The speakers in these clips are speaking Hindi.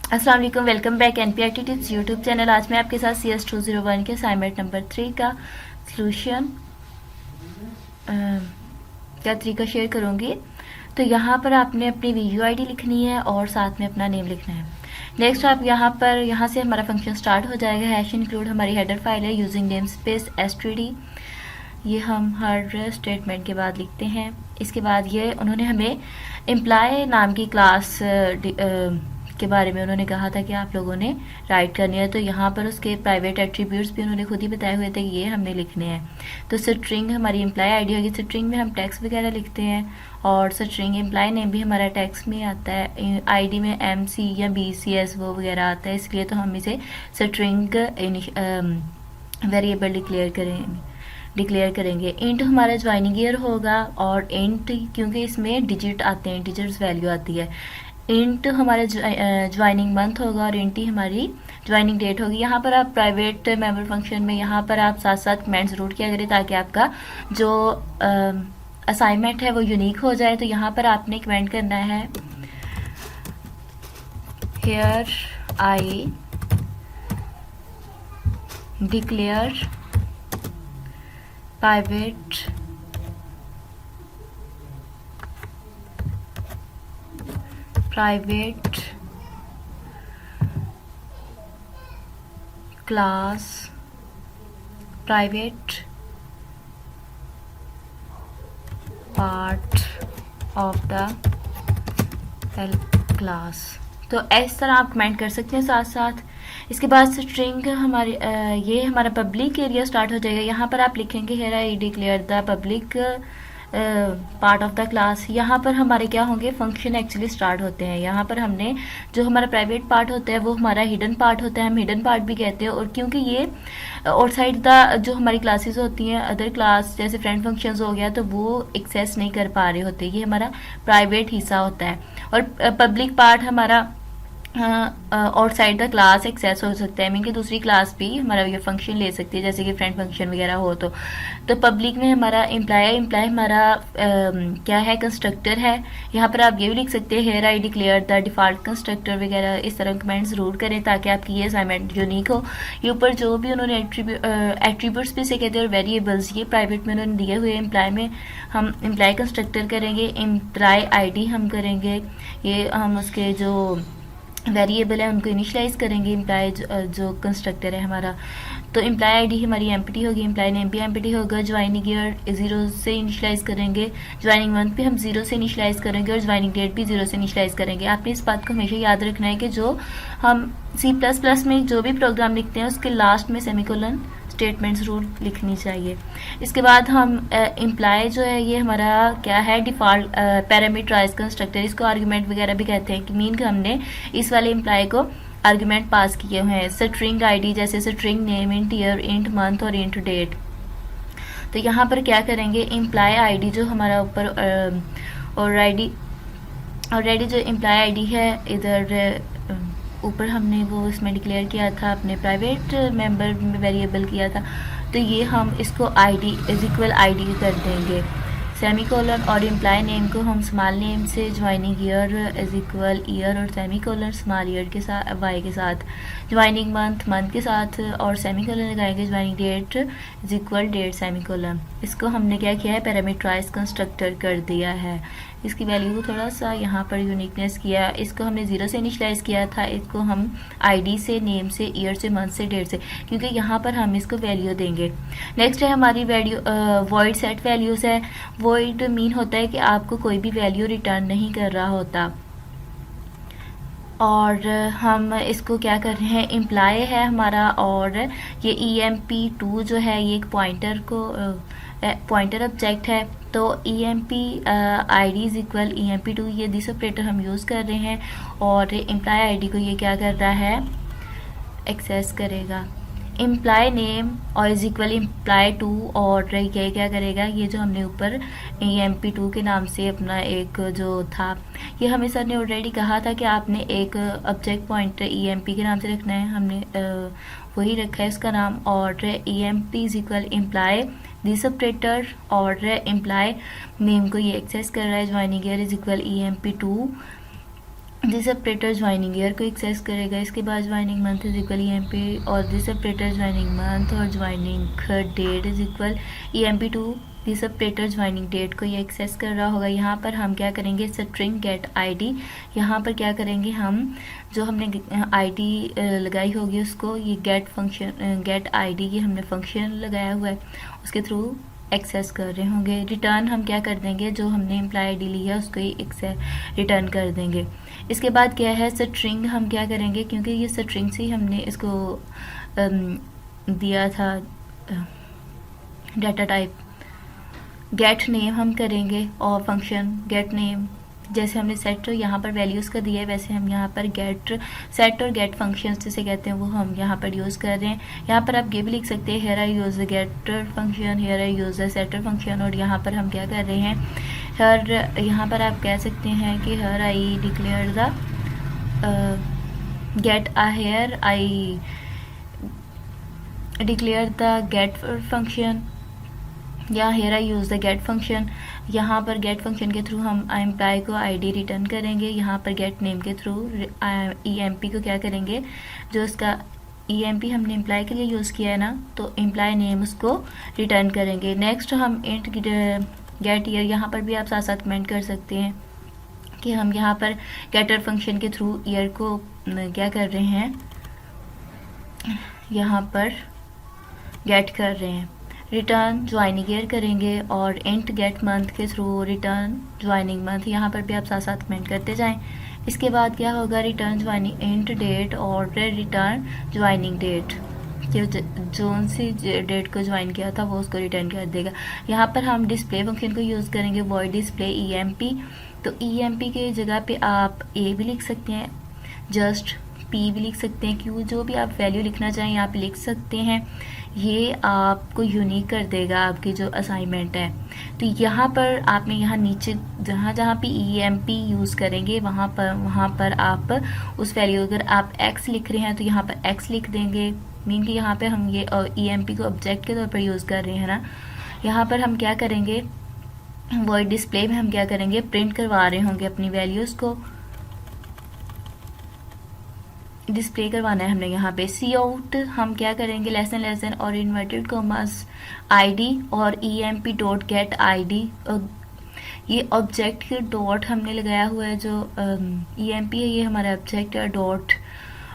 अस्सलाम वालेकुम, welcome back NPRT tips YouTube channel. आज मैं आपके साथ CS201 के असाइनमेंट नंबर 3 का सॉल्यूशन का तरीका शेयर करूंगी। तो यहाँ पर आपने अपनी वीडियो आईडी लिखनी है और साथ में अपना नेम लिखना है। नेक्स्ट आप यहाँ से हमारा फंक्शन स्टार्ट हो जाएगा। हैश इंक्लूड हमारी हेडर फाइल है यूजिंग नेम स्पेस std। ये हम हर स्टेटमेंट के बाद लिखते हैं। इसके बाद ये उन्होंने हमें एम्प्लॉय नाम की क्लास के बारे में उन्होंने कहा था कि आप लोगों ने राइट करनी है। तो यहाँ पर उसके प्राइवेट एट्रीब्यूट्स भी उन्होंने खुद ही बताए हुए थे कि ये हमने लिखने हैं। तो स्ट्रिंग हमारी एम्प्लॉय आईडी होगी। स्ट्रिंग में हम टैक्स वगैरह लिखते हैं और स्ट्रिंग एम्प्लॉय नेम भी हमारा टैक्स में आता है। आईडी में MC या BCS वो वगैरह आता है, इसलिए तो हम इसे स्ट्रिंग वेरिएबल डिक्लेयर करेंगे। इंट हमारा ज्वाइनिंग ईयर होगा और इंट क्योंकि इसमें डिजिट आते हैं, इंटीजर्स वैल्यू आती है। इंट हमारा ज्वाइनिंग मंथ होगा और इंट ही हमारी ज्वाइनिंग डेट होगी। यहाँ पर आप प्राइवेट मेंबर फंक्शन में यहाँ पर आप साथ साथ कमेंट ज़रूर किया करें ताकि आपका जो असाइनमेंट है वो यूनिक हो जाए। तो यहाँ पर आपने कमेंट करना है here I declare private class private part of the class. तो इस तरह आप कमेंट कर सकते हैं साथ साथ। इसके बाद स्ट्रिंग हमारी ये हमारा पब्लिक एरिया स्टार्ट हो जाएगा। यहाँ पर आप लिखेंगे here I declare the public part of the class. यहाँ पर हमारे क्या होंगे, फंक्शन एक्चुअली स्टार्ट होते हैं। यहाँ पर हमने जो हमारा प्राइवेट पार्ट होता है वो हमारा हिडन पार्ट होता है, हम हिडन पार्ट भी कहते हैं। और क्योंकि ये आउटसाइड द जो हमारी क्लासेस होती हैं, अदर क्लास जैसे फ्रेंड फंक्शंस हो गया, तो वो एक्सेस नहीं कर पा रहे होते, ये हमारा प्राइवेट हिस्सा होता है। और पब्लिक पार्ट हमारा आउटसाइड द क्लास एक्सेस हो सकता है, मीन कि दूसरी क्लास भी हमारा ये फंक्शन ले सकती है, जैसे कि फ्रेंड फंक्शन वगैरह हो। तो पब्लिक में हमारा एम्प्लॉय हमारा क्या है, कंस्ट्रक्टर है। यहाँ पर आप ये भी लिख सकते हैं here I declare the default constructor वगैरह। इस तरह कमेंट ज़रूर करें ताकि आपकी ये असाइनमेंट यूनिक हो। ये ऊपर जो भी उन्होंने एट्रीब्यूट्स भी से कहते हैं और वेरिएबल्स, ये प्राइवेट में उन्होंने दिए हुए। एम्प्लॉय में हम एम्प्लॉय कंस्ट्रक्टर करेंगे, एम्प्लॉय ID हम करेंगे, ये हम उसके जो वेरिएबल है उनको इनिशलाइज करेंगे, एम्प्लॉय जो कंस्ट्रक्टर है हमारा। तो एम्प्लॉय आईडी हमारी एम्प्टी होगी, एम्प्लॉय नेम भी एम्प्टी होगा। ज्वाइनिंग ईयर 0 से इनिशलाइज करेंगे, ज्वाइनिंग मंथ भी हम 0 से इनिशलाइज करेंगे और ज्वाइनिंग डेट भी 0 से इनिशलाइज करेंगे। आपने इस बात को हमेशा याद रखना है कि जो हम C++ में जो भी प्रोग्राम लिखते हैं उसके लास्ट में सेमीकोलन स्टेटमेंट ज़रूर लिखनी चाहिए। इसके बाद हम एम्प्लॉय जो है ये हमारा क्या है, डिफ़ॉल्ट पैरामीटराइज कंस्ट्रक्टर, इसको आर्गुमेंट वगैरह भी कहते हैं कि मीन कि हमने इस वाले एम्प्लॉय को आर्गुमेंट पास किए हुए हैं। स्ट्रिंग आईडी जैसे string name, int year, int month और इंट डेट। तो यहाँ पर क्या करेंगे, एम्प्लॉय आईडी जो हमारा ऊपर ऑलरेडी जो एम्प्लॉय आईडी है इधर ऊपर हमने वो इसमें डिक्लेयर किया था, अपने प्राइवेट मेंबर में वेरिएबल किया था। तो ये हम इसको ID = ID कर देंगे, सेमीकोलन। और एम्प्लॉय नेम को हम स्मॉल नेम से, ज्वाइनिंग ईयर = ईयर और सेमीकोलन स्मॉल ईयर के साथ Y के साथ, ज्वाइनिंग मंथ के साथ और सेमीकोलन लगाएंगे, ज्वाइनिंग डेट डेट सेमीकोलन। इसको हमने क्या किया है, पैरामीटराइज कंस्ट्रक्टर कर दिया है। इसकी वैल्यू को थोड़ा सा यहाँ पर यूनिकनेस किया। इसको हमने 0 से इनिशलाइज किया था, इसको हम ID से, नेम से, ईयर से, मंथ से, डेट से, क्योंकि यहाँ पर हम इसको वैल्यू देंगे। नेक्स्ट है हमारी वैल्यू वॉइड सेट वैल्यूज़ है। वॉइड मीन होता है कि आपको कोई भी वैल्यू रिटर्न नहीं कर रहा होता। और हम इसको क्या कर रहे हैं, एम्प्लॉय है हमारा और ये EMP2 जो है ये एक पॉइंटर ऑब्जेक्ट है। तो EMP ID = EMP2 ये दिस ऑपरेटर हम यूज़ कर रहे हैं और एम्प्लॉय आईडी को ये क्या कर रहा है, एक्सेस करेगा। एम्प्लॉय नेम और =एम्प्लॉय2 और ये क्या करेगा, ये जो हमने ऊपर EMP2 के नाम से अपना एक जो था, ये हमें सर ने ऑलरेडी कहा था कि आपने एक ऑब्जेक्ट पॉइंटर EMP के नाम से रखना है, हमने वही रखा है इसका नाम। और EMP = एम्प्लॉय दिस ऑपरेटर और एम्प्लॉय नेम को ये एक्सेस कर रहा है। Joining year = EMP2 this operator joining year को एक्सेस करेगा। इसके बाद joining month is equal EMP और दिस ऑपरेटर ज्वाइनिंग मंथ और joining date is equal EMP to this operator joining date को ये एक्सेस कर रहा होगा। यहाँ पर हम क्या करेंगे, स्ट्रिंग गेट ID, यहाँ पर क्या करेंगे हम, जो हमने ID लगाई होगी उसको, ये गेट फंक्शन गेट ID ये हमने फंक्शन लगाया हुआ है उसके थ्रू एक्सेस कर रहे होंगे। रिटर्न हम क्या कर देंगे, जो हमने एम्प्लॉय ID ली है उसको ही रिटर्न कर देंगे। इसके बाद क्या है, स्ट्रिंग हम क्या करेंगे, क्योंकि ये स्ट्रिंग से ही हमने इसको दिया था डाटा टाइप। गेट नेम हम करेंगे और फंक्शन गेट नेम जैसे हमने सेट यहाँ पर वैल्यूज़ का दिया है वैसे हम यहाँ पर गेट सेट और गेट फंक्शंस जिसे कहते हैं वो हम यहाँ पर यूज़ कर रहे हैं। यहाँ पर आप ये भी लिख सकते हैं here I use the getter function, here I use the setter function, और यहाँ पर हम क्या कर रहे हैं, हर यहाँ पर आप कह सकते हैं कि here I declare the get a here I declare the get function या here I use the get function. यहाँ पर गेट फंक्शन के थ्रू हम एम्प्लॉय को ID रिटर्न करेंगे। यहाँ पर गेट नेम के थ्रू EMP को क्या करेंगे, जो इसका EMP हमने एम्प्लॉय के लिए यूज़ किया है ना, तो एम्प्लॉय नेम उसको रिटर्न करेंगे। नेक्स्ट हम इंट गेट ईयर, यहाँ पर भी आप साथ साथ कमेंट कर सकते हैं कि हम यहाँ पर गेटर फंक्शन के थ्रू ईयर को क्या कर रहे हैं, यहाँ पर गेट कर रहे हैं। रिटर्न ज्वाइनिंग ईयर करेंगे और इंट गेट मंथ के थ्रू रिटर्न ज्वाइनिंग मंथ, यहाँ पर भी आप साथ साथ कमेंट करते जाएं। इसके बाद क्या होगा, रिटर्न ज्वाइनिंग इंट डेट और रिटर्न ज्वाइनिंग डेट, जो सी डेट को ज्वाइन किया था वो उसको रिटर्न कर देगा। यहाँ पर हम डिस्प्ले फंक्शन को यूज़ करेंगे, वॉइड डिस्प्ले EMP। तो EMP के जगह पे आप A भी लिख सकते हैं, जस्ट P भी लिख सकते हैं, Q जो भी आप वैल्यू लिखना चाहें यहाँ पे लिख सकते हैं। ये आपको यूनिक कर देगा आपकी जो असाइनमेंट है। तो यहाँ पर आपने यहाँ नीचे जहाँ जहाँ पे EMP यूज़ करेंगे वहाँ पर आप उस वैल्यू, अगर आप X लिख रहे हैं तो यहाँ पर X लिख देंगे, मीन कि यहाँ पे हम ये EMP को ऑब्जेक्ट के तौर पर यूज़ कर रहे हैं ना। यहाँ पर हम क्या करेंगे, वॉइड डिस्प्ले में हम क्या करेंगे, प्रिंट करवा रहे होंगे अपनी वैल्यूज़ को, डिस्प्ले करवाना है हमने। यहाँ पे सी आउट हम क्या करेंगे, लेसन और इन्वर्टेड कॉमास ID और EMP डॉट गेट ID, ये ऑब्जेक्ट के डॉट हमने लगाया हुआ है, जो EMP है ये हमारा ऑब्जेक्ट है, डॉट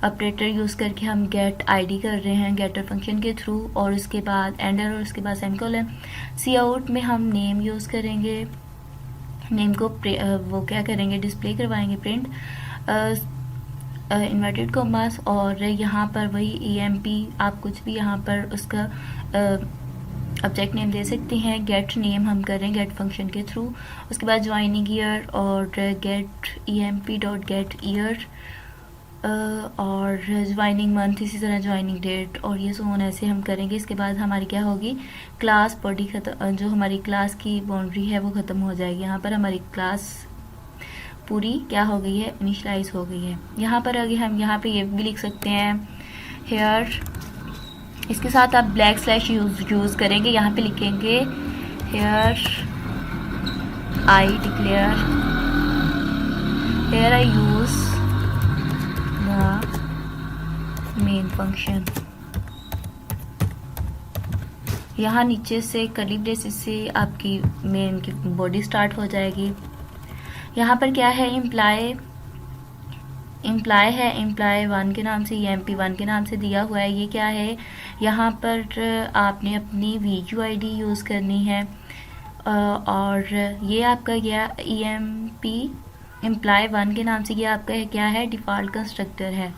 ऑपरेटर यूज़ करके हम गेट ID कर रहे हैं गेटर फंक्शन के थ्रू, और उसके बाद एंडर और उसके बाद सेमीकोलन। सी आउट में हम नेम यूज़ करेंगे, नेम को वो क्या करेंगे, डिस्प्ले करवाएंगे प्रिंट इन्वर्टेड कॉमास, और यहाँ पर वही EMP आप कुछ भी यहाँ पर उसका ऑब्जेक्ट नेम दे सकते हैं। गेट नेम हम करें गेट फंक्शन के थ्रू, उसके बाद ज्वाइनिंग ईयर और get EMP dot get year और ज्वाइनिंग मंथ, इसी तरह ज्वाइनिंग डेट, और ये सोन ऐसे हम करेंगे। इसके बाद हमारी क्या होगी, क्लास बॉडी खत्म, जो हमारी क्लास की बाउंड्री है वो ख़त्म हो जाएगी। यहाँ पर हमारी क्लास पूरी क्या हो गई है, इनिशलाइज हो गई है। यहाँ पर आगे हम यहाँ पे ये भी लिख सकते हैं हेयर, इसके साथ आप ब्लैक स्लैश यूज़ करेंगे, यहाँ पे लिखेंगे hair I declare, hair I use the main function. यहाँ नीचे से कर्ली ब्रेसेस से आपकी मेन की बॉडी स्टार्ट हो जाएगी। यहाँ पर क्या है, एम्प्लॉय है, एम्प्लॉय 1 के नाम से, EMP 1 के नाम से दिया हुआ है। ये क्या है, यहाँ पर आपने अपनी VUID यूज़ करनी है, और ये आपका क्या EMP एम्प्लॉय 1 के नाम से, ये आपका क्या है, डिफ़ॉल्ट कंस्ट्रक्टर है।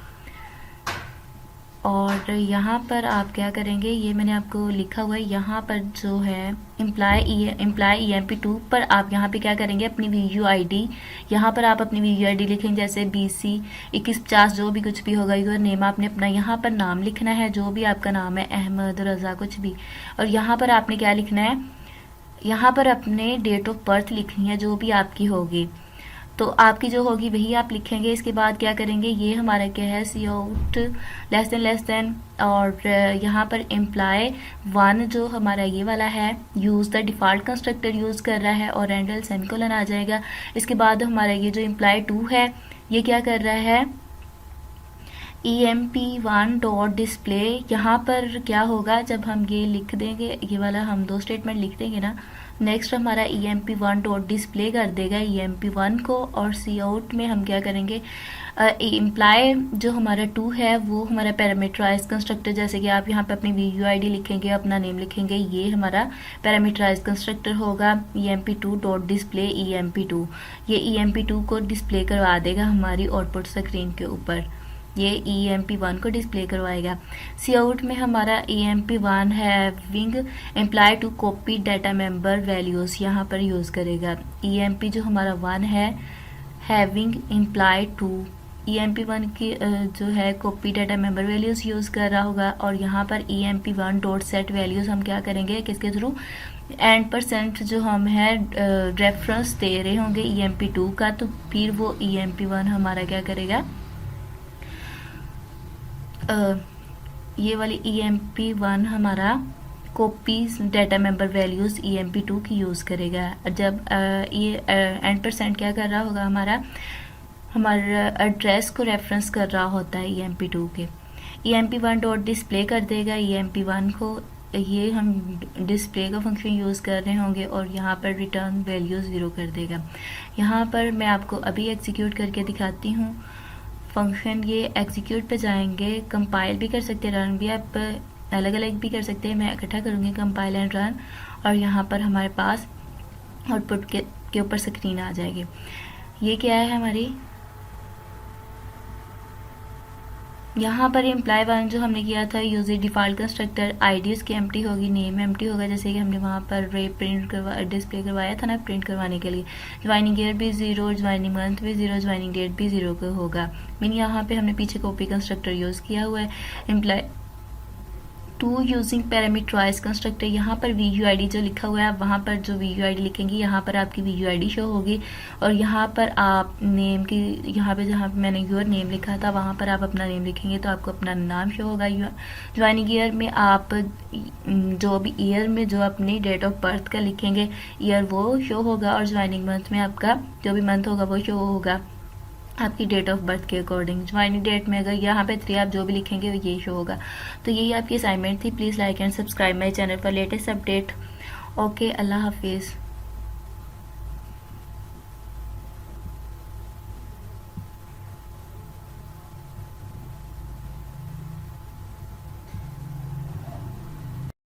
और यहाँ पर आप क्या करेंगे, ये मैंने आपको लिखा हुआ है, यहाँ पर जो है एम्प्लॉय EMP 2 पर आप यहाँ पे क्या करेंगे, अपनी VUID, यहाँ पर आप अपनी VUID लिखेंगे, जैसे BC 2150 जो भी कुछ भी होगा, यूर नेम आपने अपना यहाँ पर नाम लिखना है, जो भी आपका नाम है, अहमद, रज़ा, कुछ भी। और यहाँ पर आपने क्या लिखना है, यहाँ पर अपने डेट ऑफ बर्थ लिखनी है जो भी आपकी होगी, तो आपकी जो होगी वही आप लिखेंगे। इसके बाद क्या करेंगे, ये हमारा क्या है, सी आउट लेस देन और यहाँ पर एम्प्लॉय 1 जो हमारा ये वाला है use the default constructor use कर रहा है और एंडल सेमीकोलन आ जाएगा। इसके बाद हमारा ये जो एम्प्लॉय 2 है ये क्या कर रहा है, emp1 डॉट डिस्प्ले। यहाँ पर क्या होगा, जब हम ये लिख देंगे, ये वाला हम 2 स्टेटमेंट लिख देंगे ना, नेक्स्ट हमारा emp1 डॉट डिस्प्ले कर देगा emp1 को, और सी आउट में हम क्या करेंगे, इम्प्लाई जो हमारा 2 है वो हमारा पैरामीटराइज कंस्ट्रक्टर, जैसे कि आप यहाँ पे अपनी VUID लिखेंगे, अपना नेम लिखेंगे, ये हमारा पैरामीटराइज कंस्ट्रक्टर होगा emp2 डॉट डिस्प्ले emp2। ये emp2 को डिस्प्ले करवा देगा हमारी आउटपुट स्क्रीन के ऊपर, ये emp1 को डिस्प्ले करवाएगा। सी आउट में हमारा emp1 having employee to copy data member values यहाँ पर यूज़ करेगा। emp जो हमारा 1 है हैविंग इम्प्लाई टू, emp1 की जो है copy data member values use कर रहा होगा, और यहाँ पर emp1 डॉट सेट वैल्यूज हम क्या करेंगे, किसके थ्रू, एंड % जो हम है रेफरेंस दे रहे होंगे emp2 का, तो फिर वो emp1 हमारा क्या करेगा, ये वाली emp1 हमारा copies data member values emp2 की यूज़ करेगा। जब ये एंड % क्या कर रहा होगा, हमारा एड्रेस को रेफरेंस कर रहा होता है emp2 के। emp1 डॉट डिस्प्ले कर देगा emp1 को, ये हम डिस्प्ले का फंक्शन यूज़ कर रहे होंगे, और यहाँ पर रिटर्न वैल्यू 0 कर देगा। यहाँ पर मैं आपको अभी एग्जीक्यूट करके दिखाती हूँ फंक्शन। ये एग्जीक्यूट पे जाएंगे, कंपाइल भी कर सकते हैं, रन भी आप अलग अलग भी कर सकते हैं। मैं इकट्ठा करूँगी कंपाइल एंड रन, और यहाँ पर हमारे पास आउटपुट के ऊपर स्क्रीन आ जाएगी। ये क्या है हमारी, यहाँ पर इम्प्लाई 1 जो हमने किया था, यूज डिफ़ॉल्ट कंस्ट्रक्टर, आईडी उसकी एम्प्टी होगी, नेम एम्प्टी होगा, जैसे कि हमने वहाँ पर रे प्रिंट डिस्प्ले करवाया था ना प्रिंट करवाने के लिए। ज्वाइनिंग ईयर भी 0, ज्वाइनिंग मंथ भी 0, ज्वाइनिंग डेट भी 0 का होगा। मीन यहाँ पे हमने पीछे कॉपी कंस्ट्रक्टर यूज़ किया हुआ है। इम्प्लाई 2 यूजिंग पैरामीटराइज कंस्ट्रक्टर, यहाँ पर VUID जो लिखा हुआ है, वहाँ पर जो VUID लिखेंगे यहाँ पर आपकी VUID शो होगी, और यहाँ पर आप नेम की, यहाँ पे जहाँ पे मैंने योर नेम लिखा था वहाँ पर आप अपना नेम लिखेंगे तो आपको अपना नाम शो होगा। ज्वाइनिंग ईयर में आप जो भी ईयर में जो अपनी डेट ऑफ बर्थ का लिखेंगे ईयर वो शो होगा, और ज्वाइनिंग मंथ में आपका जो भी मंथ होगा वो शो होगा आपकी डेट ऑफ बर्थ के अकॉर्डिंग। ज्वाइनिंग डेट में अगर यहाँ पे 3 आप जो भी लिखेंगे वो यही शो होगा। तो यही आपकी असाइनमेंट थी। Please like and subscribe my channel for latest update. Okay, अल्लाह हाफिज़।